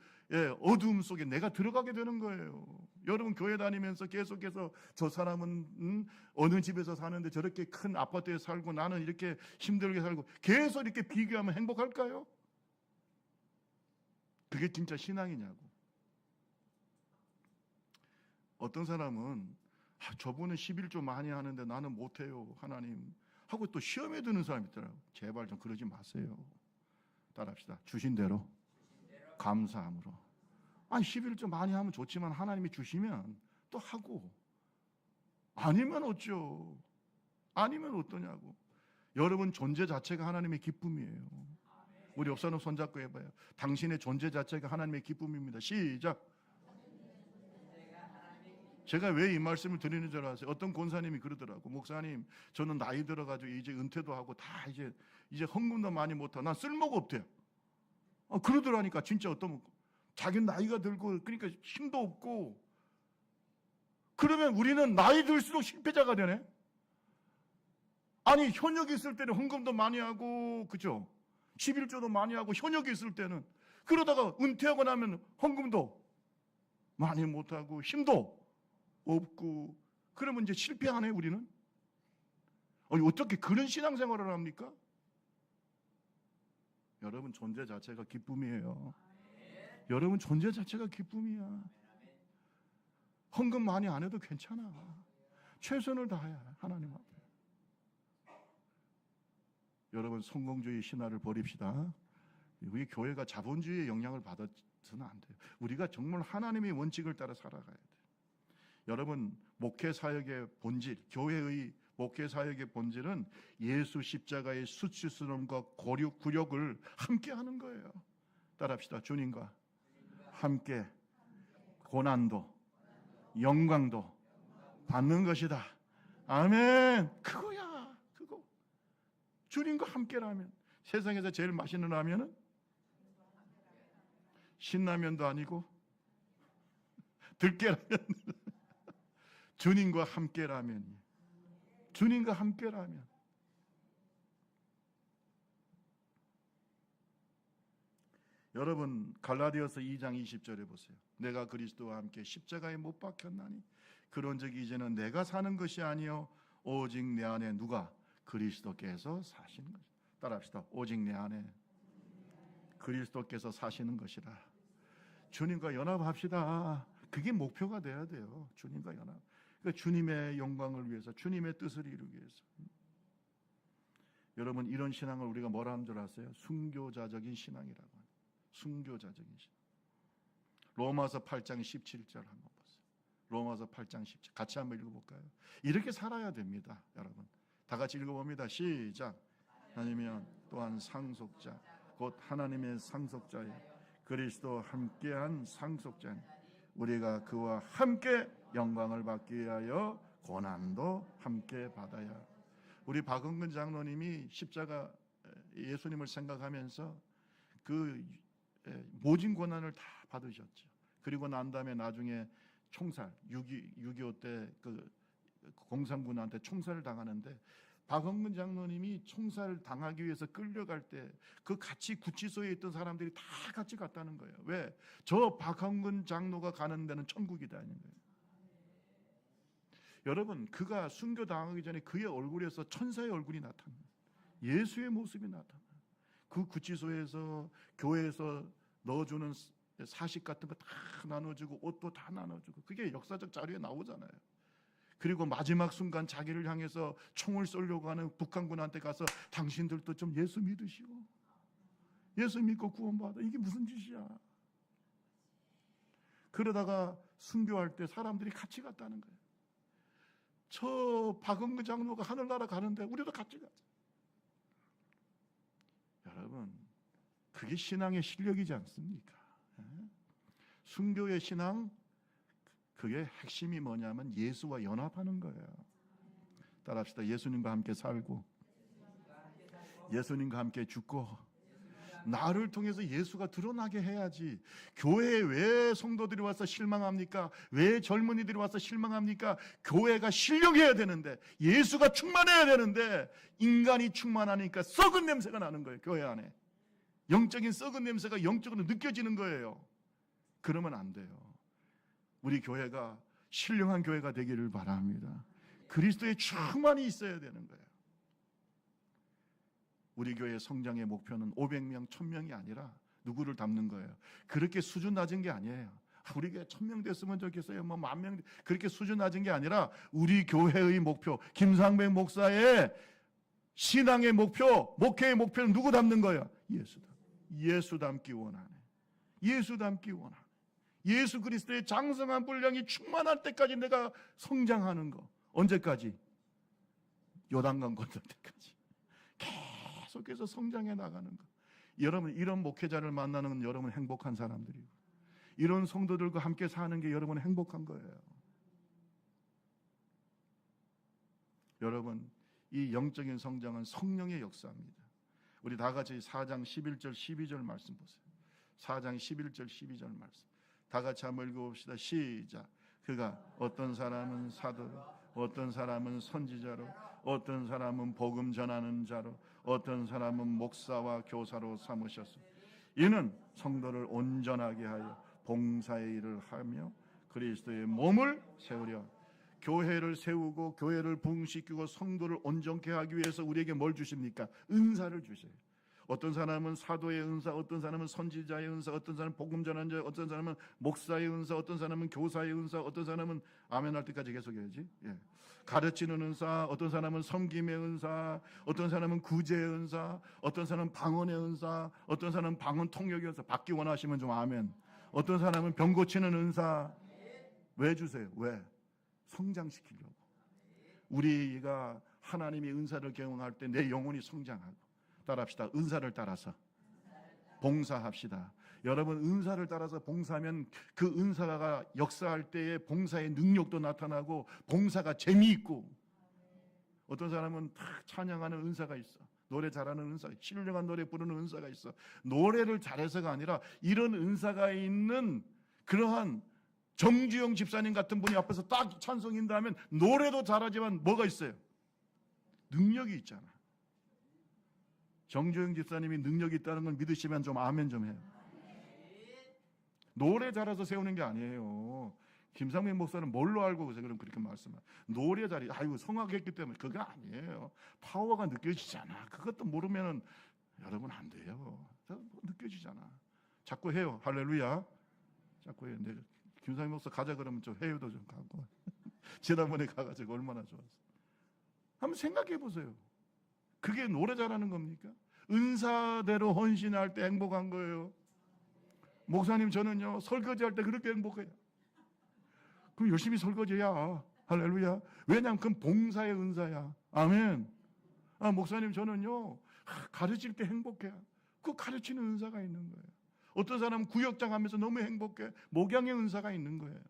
어두움 속에 내가 들어가게 되는 거예요. 여러분, 교회 다니면서 계속해서 저 사람은 어느 집에서 사는데 저렇게 큰 아파트에 살고 나는 이렇게 힘들게 살고, 계속 이렇게 비교하면 행복할까요? 그게 진짜 신앙이냐고. 어떤 사람은 저분은 11조 많이 하는데 나는 못해요, 하나님 하고 또 시험에 드는 사람이 있더라고요. 제발 좀 그러지 마세요. 따라합시다. 주신 대로 감사함으로. 아니, 11조 많이 하면 좋지만 하나님이 주시면 또 하고, 아니면 어쩌? 아니면 어떠냐고. 여러분 존재 자체가 하나님의 기쁨이에요. 우리 옆사람 손잡고 해봐요. 당신의 존재 자체가 하나님의 기쁨입니다. 시작. 제가 왜 이 말씀을 드리는 줄 아세요? 어떤 권사님이 그러더라고. 목사님, 저는 나이 들어가지고 이제 은퇴도 하고 다 이제 헌금도 많이 못하고 난 쓸모가 없대요. 그러더라니까. 진짜 어떤 자기 나이가 들고 그러니까 힘도 없고. 그러면 우리는 나이 들수록 실패자가 되네. 아니, 현역이 있을 때는 헌금도 많이 하고, 그죠? 11조도 많이 하고, 현역이 있을 때는. 그러다가 은퇴하고 나면 헌금도 많이 못하고 힘도 없고, 그러면 이제 실패하네, 우리는. 어떻게 그런 신앙생활을 합니까? 여러분, 존재 자체가 기쁨이에요. 여러분, 존재 자체가 기쁨이야. 헌금 많이 안 해도 괜찮아. 최선을 다해야 하나님 앞에. 여러분, 성공주의 신화를 버립시다. 우리 교회가 자본주의의 영향을 받아서는 안 돼요. 우리가 정말 하나님의 원칙을 따라 살아가야 돼요. 여러분, 목회 사역의 본질, 교회의 목회 사역의 본질은 예수 십자가의 수치스러움과 굴욕을 함께 하는 거예요. 따라합시다. 주님과 함께 고난도 영광도 받는 것이다. 아멘. 그거야. 그거. 주님과 함께라면. 세상에서 제일 맛있는 라면은 신라면도 아니고 들깨라면. 주님과 함께라면. 주님과 함께라면. 여러분, 갈라디아서 2장 20절에 보세요. 내가 그리스도와 함께 십자가에 못 박혔나니 그런즉 이제는 내가 사는 것이 아니요 오직 내 안에 누가? 그리스도께서 사시는 것이다. 따라합시다. 오직 내 안에 그리스도께서 사시는 것이다. 주님과 연합합시다. 그게 목표가 돼야 돼요. 주님과 연합. 그러니까 주님의 영광을 위해서, 주님의 뜻을 이루기 위해서. 여러분, 이런 신앙을 우리가 뭐라 하는 줄 아세요? 순교자적인 신앙이라고 합니다. 순교자적인 신앙. 로마서 8장 17절 한번 보세요. 로마서 8장 17절 같이 한번 읽어볼까요? 이렇게 살아야 됩니다. 여러분, 다 같이 읽어봅니다. 시작. 아니면 또한 상속자 곧 하나님의 상속자여 그리스도와 함께한 상속자니 우리가 그와 함께 영광을 받기 위하여 고난도 함께 받아야. 우리 박은근 장로님이 십자가 예수님을 생각하면서 그 모진 고난을 다 받으셨죠. 그리고 난 다음에 나중에 총살 6.25 때 그 공산군한테 총살을 당하는데 박원근 장로님이 총살을 당하기 위해서 끌려갈 때 그 같이 구치소에 있던 사람들이 다 같이 갔다는 거예요. 왜? 저 박원근 장로가 가는 데는 천국이다는 거예요. 여러분, 그가 순교당하기 전에 그의 얼굴에서 천사의 얼굴이 나타나요. 예수의 모습이 나타나요. 그 구치소에서 교회에서 넣어주는 사식 같은 거 다 나눠주고 옷도 다 나눠주고 그게 역사적 자료에 나오잖아요. 그리고 마지막 순간 자기를 향해서 총을 쏘려고 하는 북한군한테 가서 당신들도 좀 예수 믿으시고 예수 믿고 구원받아. 이게 무슨 짓이야? 그러다가 순교할 때 사람들이 같이 갔다는 거예요. 저 박은근 장로가 하늘나라 가는데 우리도 같이 가자. 여러분, 그게 신앙의 실력이지 않습니까? 순교의 신앙, 그게 핵심이 뭐냐면 예수와 연합하는 거예요. 따라합시다. 예수님과 함께 살고, 예수님과 함께 죽고, 나를 통해서 예수가 드러나게 해야지. 교회에 왜 성도들이 와서 실망합니까? 왜 젊은이들이 와서 실망합니까? 교회가 신령해야 되는데, 예수가 충만해야 되는데, 인간이 충만하니까 썩은 냄새가 나는 거예요. 교회 안에 영적인 썩은 냄새가 영적으로 느껴지는 거예요. 그러면 안 돼요. 우리 교회가 신령한 교회가 되기를 바랍니다. 그리스도의 충만이 있어야 되는 거예요. 우리 교회 성장의 목표는 500명, 1000명이 아니라 누구를 담는 거예요. 그렇게 수준 낮은 게 아니에요. 우리 교회 1000명 됐으면 좋겠어요. 뭐 10,000명, 그렇게 수준 낮은 게 아니라 우리 교회의 목표, 김상백 목사의 신앙의 목표, 목회의 목표는 누구 담는 거예요? 예수 닮기 원하네. 예수 닮기 원하네. 예수 그리스도의 장성한 분량이 충만할 때까지 내가 성장하는 거. 언제까지? 요단강 건널 때까지. 계속해서 성장해 나가는 거. 여러분, 이런 목회자를 만나는 여러분 행복한 사람들이고, 이런 성도들과 함께 사는 게 여러분 행복한 거예요. 여러분, 이 영적인 성장은 성령의 역사입니다. 우리 다 같이 4장 11절 12절 말씀 보세요. 4장 11절 12절 말씀 다 같이 한번 읽어봅시다. 시작. 그가 어떤 사람은 사도로, 어떤 사람은 선지자로, 어떤 사람은 복음 전하는 자로, 어떤 사람은 목사와 교사로 삼으셨으니 이는 성도를 온전하게 하여 봉사의 일을 하며 그리스도의 몸을 세우려. 교회를 세우고 교회를 부흥시키고 성도를 온전케 하기 위해서 우리에게 뭘 주십니까? 은사를 주셔요. 어떤 사람은 사도의 은사, 어떤 사람은 선지자의 은사, 어떤 사람은 복음 전하는 자, 어떤 사람은 목사의 은사, 어떤 사람은 교사의 은사, 어떤 사람은 아멘 할 때까지 계속해야지. 가르치는 은사, 어떤 사람은 섬김의 은사, 어떤 사람은 구제의 은사, 어떤 사람은 방언의 은사, 어떤 사람은 방언 통역의 은사. 받기 원하시면 좀 아멘. 어떤 사람은 병 고치는 은사. 왜 주세요? 왜? 성장시키려고. 우리가 하나님이 은사를 경험할 때 내 영혼이 성장하고. 따라합시다. 은사를 따라서 봉사합시다. 여러분, 은사를 따라서 봉사하면 그 은사가 역사할 때에 봉사의 능력도 나타나고 봉사가 재미있고, 어떤 사람은 탁 찬양하는 은사가 있어. 노래 잘하는 은사, 신령한 노래 부르는 은사가 있어. 노래를 잘해서가 아니라 이런 은사가 있는 그러한 정주영 집사님 같은 분이 앞에서 딱 찬송인다면 노래도 잘하지만 뭐가 있어요? 능력이 있잖아. 정주영 집사님이 능력이 있다는 걸 믿으시면 좀 아멘 좀 해요. 노래 잘해서 세우는 게 아니에요. 김상민 목사는 뭘로 알고 그럼 그렇게 말씀해요. 노래 잘해. 아이고 성악했기 때문에. 그거 아니에요. 파워가 느껴지잖아. 그것도 모르면 여러분 안 돼요. 느껴지잖아. 자꾸 해요. 할렐루야. 자꾸 해요. 내가 김상민 목사 가자 그러면 좀 해요도 좀 가고. 지난번에 가가지고 얼마나 좋았어. 한번 생각해 보세요. 그게 노래 잘하는 겁니까? 은사대로 헌신할 때 행복한 거예요. 목사님, 저는요 설거지할 때 그렇게 행복해요. 그럼 열심히 설거지해야. 할렐루야. 왜냐하면 그건 봉사의 은사야. 아멘. 목사님, 저는요 가르칠 때 행복해요. 그 가르치는 은사가 있는 거예요. 어떤 사람은 구역장 하면서 너무 행복해. 목양의 은사가 있는 거예요.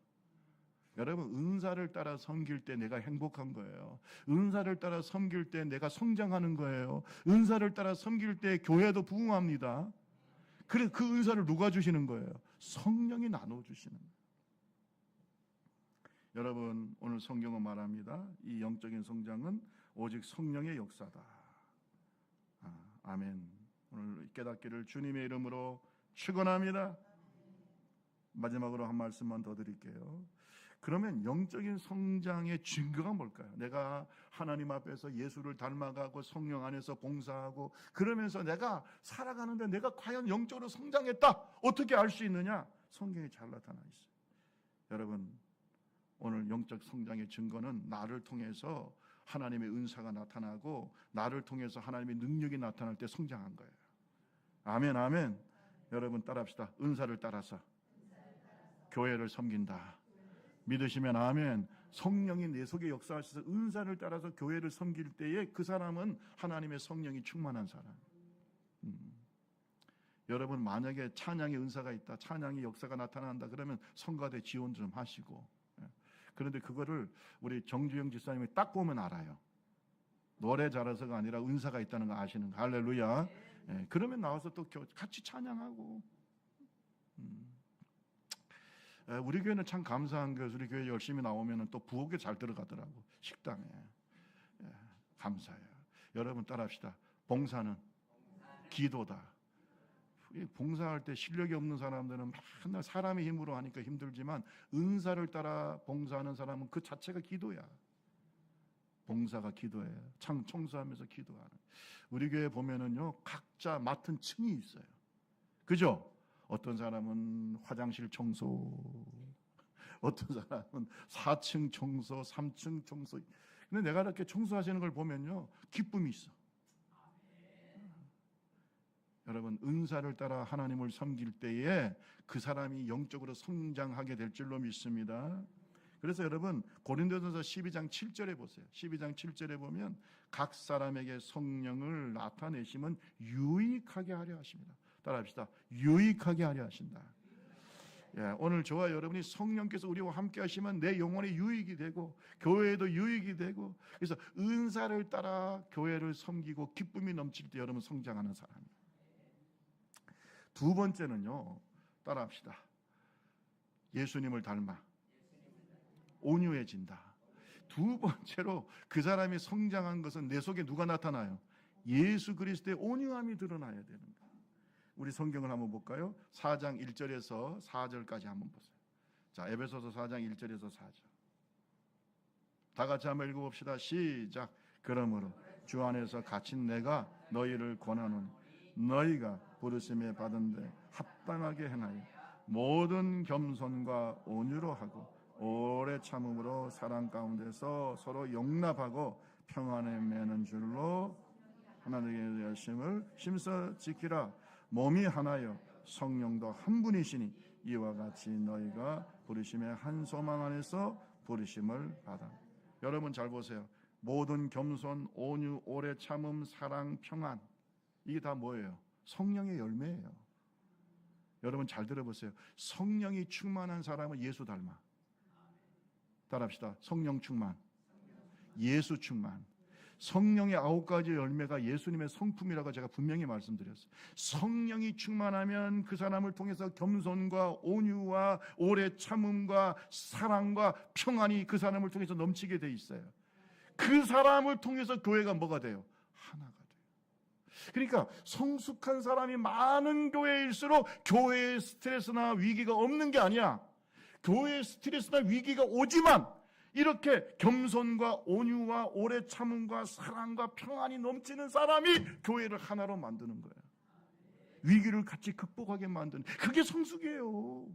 여러분, 은사를 따라 섬길 때 내가 행복한 거예요. 은사를 따라 섬길 때 내가 성장하는 거예요. 은사를 따라 섬길 때 교회도 부흥합니다. 그래서 그 은사를 누가 주시는 거예요? 성령이 나눠주시는 거예요. 여러분, 오늘 성경은 말합니다. 이 영적인 성장은 오직 성령의 역사다. 아멘. 오늘 깨닫기를 주님의 이름으로 축원합니다. 마지막으로 한 말씀만 더 드릴게요. 그러면 영적인 성장의 증거가 뭘까요? 내가 하나님 앞에서 예수를 닮아가고 성령 안에서 봉사하고 그러면서 내가 살아가는데 내가 과연 영적으로 성장했다. 어떻게 알 수 있느냐? 성경에 잘 나타나 있어요. 여러분, 오늘 영적 성장의 증거는 나를 통해서 하나님의 은사가 나타나고 나를 통해서 하나님의 능력이 나타날 때 성장한 거예요. 아멘, 아멘. 여러분 따라합시다. 은사를 따라서 교회를 섬긴다. 믿으시면 아멘. 성령이 내 속에 역사하셔서 은사를 따라서 교회를 섬길 때에 그 사람은 하나님의 성령이 충만한 사람. 여러분 만약에 찬양의 은사가 있다, 찬양의 역사가 나타난다 그러면 성가대 지원 좀 하시고. 그런데 그거를 우리 정주영 집사님이 딱 보면 알아요. 노래 잘해서가 아니라 은사가 있다는 거 아시는 거. 할렐루야. 그러면 나와서 또 같이 찬양하고. 우리 교회는 참 감사한 게 우리 교회 열심히 나오면 또 부엌에 잘 들어가더라고. 식당에. 감사해요. 여러분 따라합시다. 봉사는 기도다. 봉사할 때 실력이 없는 사람들은 맨날 사람의 힘으로 하니까 힘들지만 은사를 따라 봉사하는 사람은 그 자체가 기도야. 봉사가 기도예요. 청소하면서 기도하는. 우리 교회 보면은요 각자 맡은 층이 있어요. 그죠? 어떤 사람은 화장실 청소, 어떤 사람은 4층 청소, 3층 청소. 근데 내가 이렇게 청소하시는 걸 보면요 기쁨이 있어. 여러분 은사를 따라 하나님을 섬길 때에 그 사람이 영적으로 성장하게 될 줄로 믿습니다. 그래서 여러분 고린도전서 12장 7절에 보세요. 12장 7절에 보면 각 사람에게 성령을 나타내심은 유익하게 하려 하십니다. 따라합시다. 유익하게 하려 하신다. 오늘 저와 여러분이 성령께서 우리와 함께 하시면 내 영혼에 유익이 되고 교회에도 유익이 되고, 그래서 은사를 따라 교회를 섬기고 기쁨이 넘칠 때 여러분 성장하는 사람이에요. 두 번째는요, 따라합시다. 예수님을 닮아 온유해진다. 두 번째로 그 사람이 성장한 것은 내 속에 누가 나타나요? 예수 그리스도의 온유함이 드러나야 되는 거예요. 우리 성경을 한번 볼까요? 4장 1절에서 4절까지 한번 보세요. 자, 에베소서 4장 1절에서 4절. 다 같이 한번 읽어봅시다. 시작. 그러므로 주 안에서 갇힌 내가 너희를 권하노니 너희가 부르심에 받은 데 합당하게 행하여 모든 겸손과 온유로 하고 오래 참음으로 사랑 가운데서 서로 용납하고 평안에 매는 줄로 하나님의 열심을 힘써 지키라. 몸이 하나요 성령도 한 분이시니 이와 같이 너희가 부르심의 한 소망 안에서 부르심을 받아. 여러분 잘 보세요. 모든 겸손, 온유, 오래 참음, 사랑, 평안, 이게 다 뭐예요? 성령의 열매예요. 여러분 잘 들어보세요. 성령이 충만한 사람은 예수 닮아. 따라합시다. 성령 충만, 예수 충만. 성령의 9가지 열매가 예수님의 성품이라고 제가 분명히 말씀드렸어요. 성령이 충만하면 그 사람을 통해서 겸손과 온유와 오래 참음과 사랑과 평안이 그 사람을 통해서 넘치게 돼 있어요. 그 사람을 통해서 교회가 뭐가 돼요? 하나가 돼요. 그러니까 성숙한 사람이 많은 교회일수록 교회에 스트레스나 위기가 없는 게 아니야. 교회에 스트레스나 위기가 오지만 이렇게 겸손과 온유와 오래 참음과 사랑과 평안이 넘치는 사람이 교회를 하나로 만드는 거예요. 위기를 같이 극복하게 만드는, 그게 성숙이에요.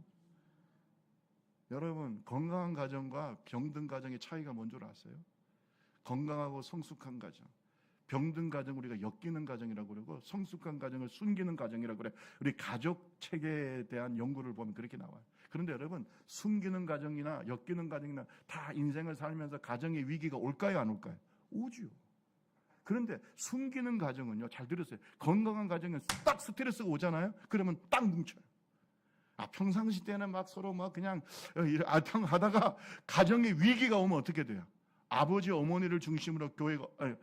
여러분 건강한 가정과 병든 가정의 차이가 뭔 줄 아세요? 건강하고 성숙한 가정, 병든 가정 우리가 엮이는 가정이라고 그러고 성숙한 가정을 숨기는 가정이라고 그래요. 우리 가족 체계에 대한 연구를 보면 그렇게 나와요. 그런데 여러분 숨기는 가정이나 엮이는 가정이나 다 인생을 살면서 가정의 위기가 올까요 안 올까요? 오죠. 그런데 숨기는 가정은요, 잘 들으세요. 건강한 가정은 딱 스트레스가 오잖아요. 그러면 딱 뭉쳐요. 평상시 때는 막 서로 막 그냥 알탕하다가 가정의 위기가 오면 어떻게 돼요? 아버지 어머니를 중심으로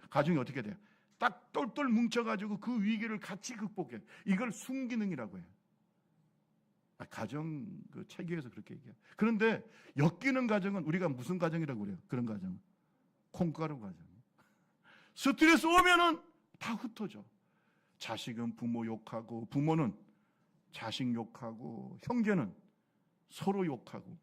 가정이 어떻게 돼요? 딱 똘똘 뭉쳐가지고 그 위기를 같이 극복해. 이걸 순기능이라고 해요. 가정 그 체계에서 그렇게 얘기해요. 그런데 엮이는 가정은 우리가 무슨 가정이라고 그래요? 그런 가정은 콩가루 가정. 스트레스 오면은 다 흩어져. 자식은 부모 욕하고, 부모는 자식 욕하고, 형제는 서로 욕하고,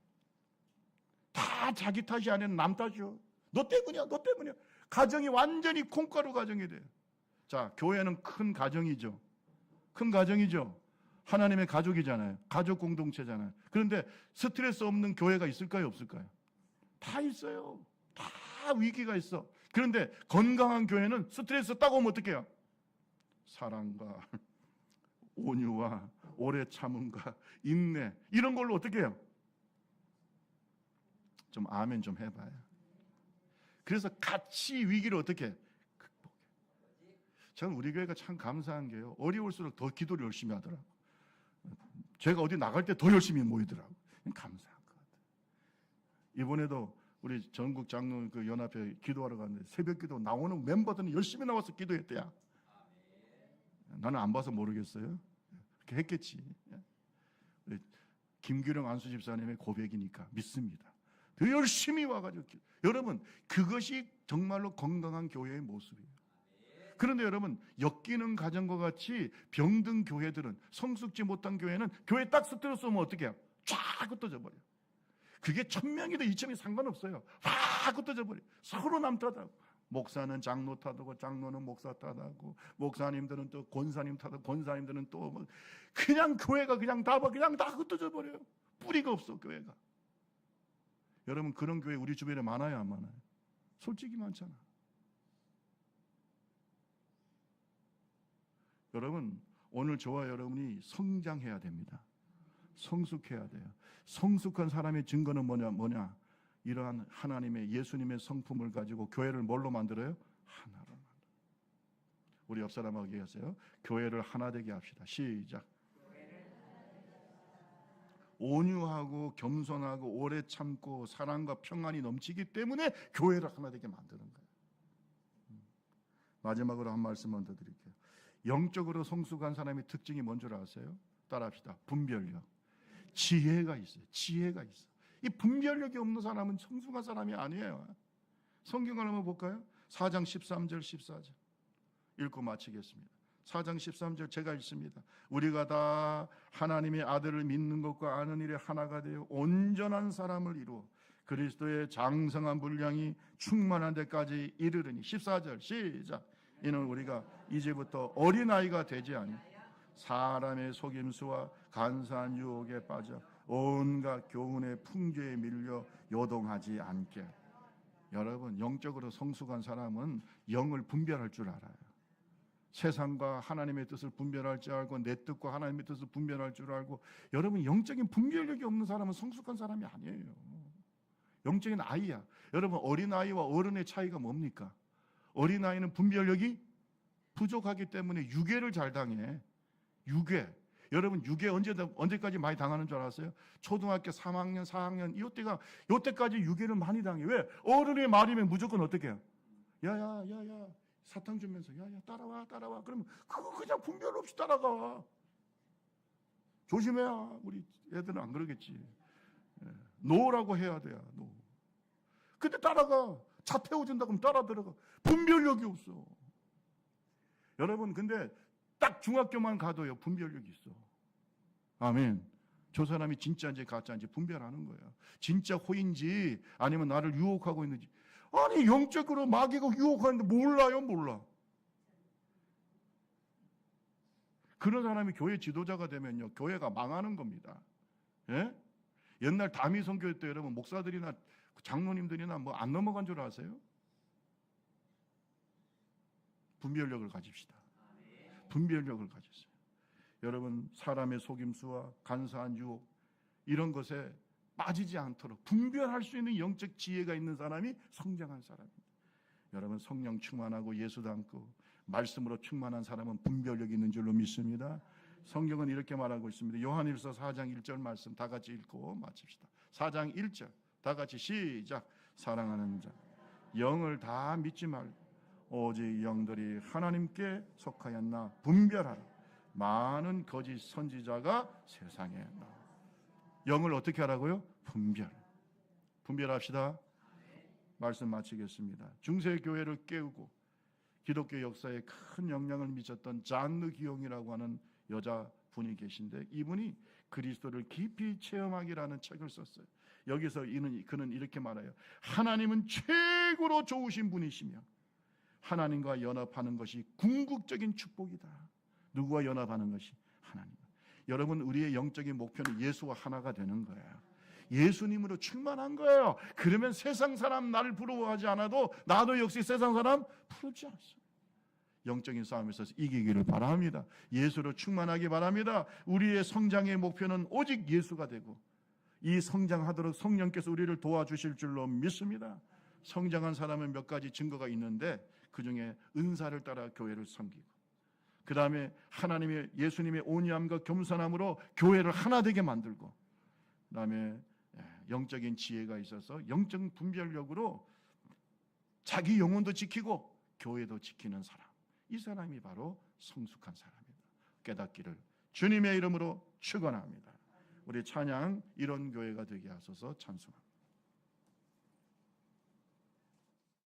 다 자기 탓이 아니라 남 탓이요. 너 때문이야, 너 때문이야. 가정이 완전히 콩가루 가정이 돼요. 자, 교회는 큰 가정이죠. 큰 가정이죠. 하나님의 가족이잖아요. 가족 공동체잖아요. 그런데 스트레스 없는 교회가 있을까요, 없을까요? 다 있어요. 다 위기가 있어. 그런데 건강한 교회는 스트레스 딱 오면 어떡해요? 사랑과 온유와 오래 참음과 인내, 이런 걸로 어떻게 해요? 좀 아멘 좀 해봐요. 그래서 같이 위기를 어떻게 극복해. 저는 우리 교회가 참 감사한 게요, 어려울수록 더 기도를 열심히 하더라고. 제가 어디 나갈 때 더 열심히 모이더라고. 감사한 것 같아요. 이번에도 우리 전국 장로 그 연합회 기도하러 갔는데 새벽 기도 나오는 멤버들은 열심히 나와서 기도했대야. 나는 안 봐서 모르겠어요. 그렇게 했겠지. 우리 김규령 안수 집사님의 고백이니까 믿습니다. 더 열심히 와가지고 여러분, 그것이 정말로 건강한 교회의 모습이에요. 그런데 여러분, 엮이는 가정과 같이 병든 교회들은, 성숙지 못한 교회는 교회 딱 스트레스 쏘면 어떻게 해요? 쫙 흩어져 버려요. 그게 1000명이든 2000명이 상관없어요. 확 흩어져 버려요. 서로 남 탓하고, 목사는 장로 탓하고, 장로는 목사 탓하고, 목사님들은 또 권사님 탓하고, 권사님들은 또 뭐, 그냥 교회가 그냥 다 흩어져 버려요. 뿌리가 없어, 교회가. 여러분, 그런 교회 우리 주변에 많아요, 안 많아요? 솔직히 많잖아. 여러분, 오늘 저와 여러분이 성장해야 됩니다. 성숙해야 돼요. 성숙한 사람의 증거는 뭐냐? 이러한 하나님의, 예수님의 성품을 가지고 교회를 뭘로 만들어요? 하나로 만들어요. 우리 옆 사람하고 얘기하세요. 교회를 하나 되게 합시다. 시작. 온유하고 겸손하고 오래 참고 사랑과 평안이 넘치기 때문에 교회를 하나 되게 만드는 거예요. 마지막으로 한 말씀만 더 드릴게요. 영적으로 성숙한 사람의 특징이 뭔 줄 아세요? 따라합시다. 분별력. 지혜가 있어요. 지혜가 있어. 이 분별력이 없는 사람은 성숙한 사람이 아니에요. 성경을 한번 볼까요? 4장 13절 14절 읽고 마치겠습니다. 4장 13절 제가 읽습니다. 우리가 다 하나님의 아들을 믿는 것과 아는 일에 하나가 되어 온전한 사람을 이루어 그리스도의 장성한 분량이 충만한 데까지 이르르니. 14절 시작. 이는 우리가 이제부터 어린아이가 되지 아니 사람의 속임수와 간사한 유혹에 빠져 온갖 교훈의 풍조에 밀려 요동하지 않게. 여러분, 영적으로 성숙한 사람은 영을 분별할 줄 알아요. 세상과 하나님의 뜻을 분별할 줄 알고 내 뜻과 하나님의 뜻을 분별할 줄 알고. 여러분, 영적인 분별력이 없는 사람은 성숙한 사람이 아니에요. 영적인 아이야. 여러분, 어린아이와 어른의 차이가 뭡니까? 어린아이는 분별력이 부족하기 때문에 유괴를 잘 당해. 유괴. 여러분, 유괴 언제까지 많이 당하는 줄 알았어요? 초등학교 3학년, 4학년 이때까지 유괴를 많이 당해. 왜? 어른의 말이면 무조건 어떻게 해요? 야야 사탕 주면서 야야 따라와. 그러면 그거 그냥 분별 없이 따라가. 조심해야. 우리 애들은 안 그러겠지. 노라고 해야 돼요. 노. 근데 따라가. 차 태워준다 그러면 따라 들어가. 분별력이 없어. 여러분, 근데 딱 중학교만 가도요, 분별력이 있어. 아멘. 저 사람이 진짜인지 가짜인지 분별하는 거예요. 진짜 호인지 아니면 나를 유혹하고 있는지. 아니, 영적으로 마귀가 유혹하는데 몰라. 그런 사람이 교회 지도자가 되면요, 교회가 망하는 겁니다. 예? 옛날 다미 선교 때 여러분, 목사들이나 장로님들이나 뭐 안 넘어간 줄 아세요? 분별력을 가집시다. 분별력을 가졌어요. 여러분, 사람의 속임수와 간사한 유혹, 이런 것에 빠지지 않도록 분별할 수 있는 영적 지혜가 있는 사람이 성장한 사람입니다. 여러분, 성령 충만하고 예수 닮고 말씀으로 충만한 사람은 분별력이 있는 줄로 믿습니다. 성경은 이렇게 말하고 있습니다. 요한일서 4장 1절 말씀 다 같이 읽고 마칩시다. 4장 1절 다 같이 시작. 사랑하는 자, 영을 다 믿지 말고 오직 영들이 하나님께 속하였나 분별하라. 많은 거짓 선지자가 세상에 나와. 영을 어떻게 하라고요? 분별합시다. 말씀 마치겠습니다. 중세교회를 깨우고 기독교 역사에 큰 영향을 미쳤던 잔느 기용이라고 하는 여자분이 계신데, 이분이 그리스도를 깊이 체험하기라는 책을 썼어요. 여기서 그는 이렇게 말해요. 하나님은 최고로 좋으신 분이시며 하나님과 연합하는 것이 궁극적인 축복이다. 누구와 연합하는 것이? 하나님. 여러분, 우리의 영적인 목표는 예수와 하나가 되는 거예요. 예수님으로 충만한 거예요. 그러면 세상 사람 나를 부러워하지 않아도 나도 역시 세상 사람 부럽지 않습니다. 영적인 싸움에서 이기기를 바랍니다. 예수로 충만하기 바랍니다. 우리의 성장의 목표는 오직 예수가 되고 이 성장하도록 성령께서 우리를 도와주실 줄로 믿습니다. 성장한 사람은 몇 가지 증거가 있는데 그중에 은사를 따라 교회를 섬기고, 그 다음에 하나님의 예수님의 온유함과 겸손함으로 교회를 하나 되게 만들고, 그 다음에 영적인 지혜가 있어서 영적 분별력으로 자기 영혼도 지키고 교회도 지키는 사람, 이 사람이 바로 성숙한 사람입니다. 깨닫기를 주님의 이름으로 축원합니다. 우리 찬양 이런 교회가 되게 하소서. 찬송합니다.